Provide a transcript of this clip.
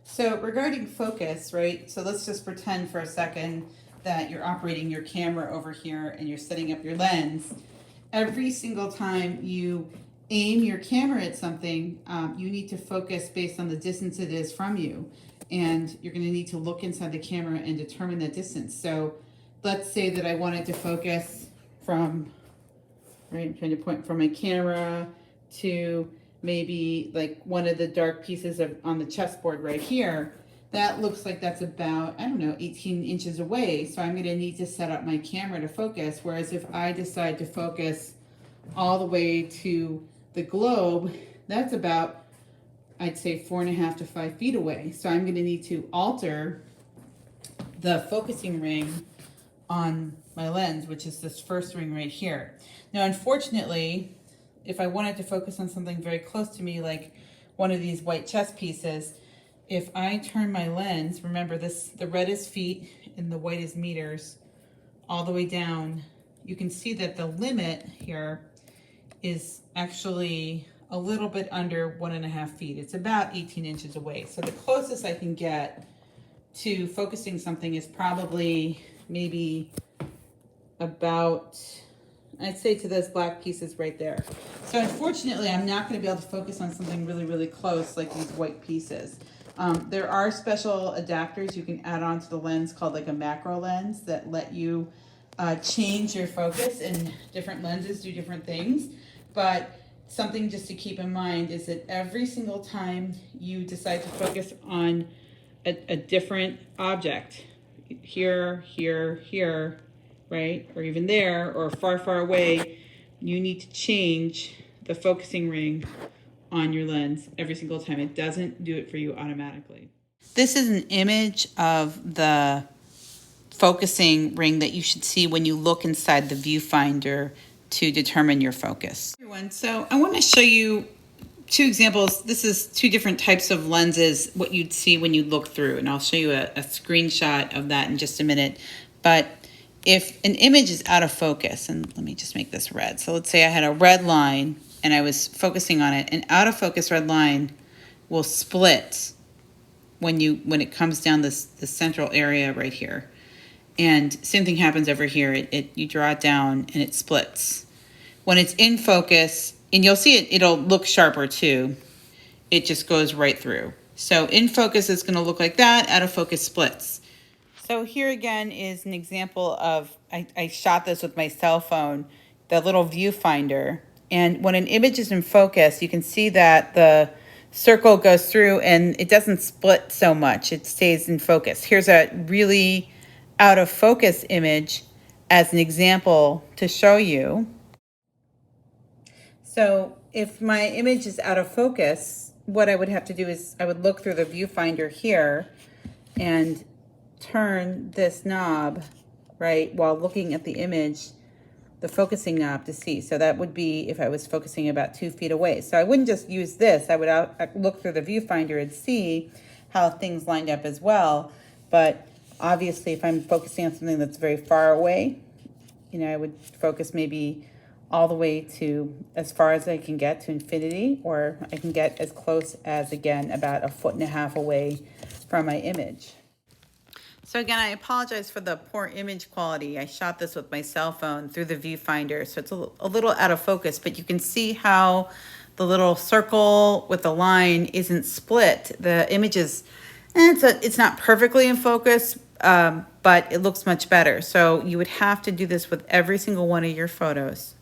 So regarding focus, right? So let's just pretend for a second that you're operating your camera over here and you're setting up your lens. Every single time you aim your camera at something, you need to focus based on the distance it is from you. And you're going to need to look inside the camera and determine that distance. So let's say that I wanted to focus from, right, I'm trying to point from my camera to maybe like one of the dark pieces of on the chessboard right here. That looks like that's about, I don't know, 18 inches away. So I'm going to need to set up my camera to focus. Whereas if I decide to focus all the way to the globe, that's about, I'd say 4.5 to 5 feet away. So I'm going to need to alter the focusing ring on my lens, which is this first ring right here. Now, unfortunately, if I wanted to focus on something very close to me, like one of these white chess pieces, if I turn my lens, remember this, the red is feet and the white is meters, all the way down, you can see that the limit here is actually a little bit under 1.5 feet. It's about 18 inches away. So the closest I can get to focusing something is probably maybe about, I'd say to those black pieces right there. So unfortunately, I'm not going to be able to focus on something really, really close like these white pieces. There are special adapters you can add on to the lens called like a macro lens that let you change your focus, and different lenses do different things. But something just to keep in mind is that every single time you decide to focus on a different object, here, here, here, right, or even there, or far, far away, you need to change the focusing ring on your lens every single time. It doesn't do it for you automatically. This is an image of the focusing ring that you should see when you look inside the viewfinder to determine your focus. Everyone, so I want to show you two examples. This is two different types of lenses, what you'd see when you look through, and I'll show you a screenshot of that in just a minute. But if an image is out of focus, and let me just make this red. So let's say I had a red line and I was focusing on it, an out of focus red line will split when it comes down this central area right here. And same thing happens over here. You draw it down and it splits. When it's in focus, and you'll see it'll look sharper too. It just goes right through. So in focus is going to look like that, out of focus splits. So here again is an example of, I shot this with my cell phone, the little viewfinder. And when an image is in focus, you can see that the circle goes through and it doesn't split so much. It stays in focus. Here's a really out of focus image as an example to show you. So if my image is out of focus, what I would have to do is I would look through the viewfinder here and turn this knob, right, while looking at the image, the focusing knob to see. So that would be if I was focusing about 2 feet away. So I wouldn't just use this. I would look through the viewfinder and see how things lined up as well. But obviously, if I'm focusing on something that's very far away, I would focus maybe all the way to as far as I can get to infinity, or I can get as close as, again, about 1.5 feet away from my image. So again, I apologize for the poor image quality. I shot this with my cell phone through the viewfinder, so it's a little out of focus, but you can see how the little circle with the line isn't split. The image is, it's not perfectly in focus, but it looks much better. So you would have to do this with every single one of your photos.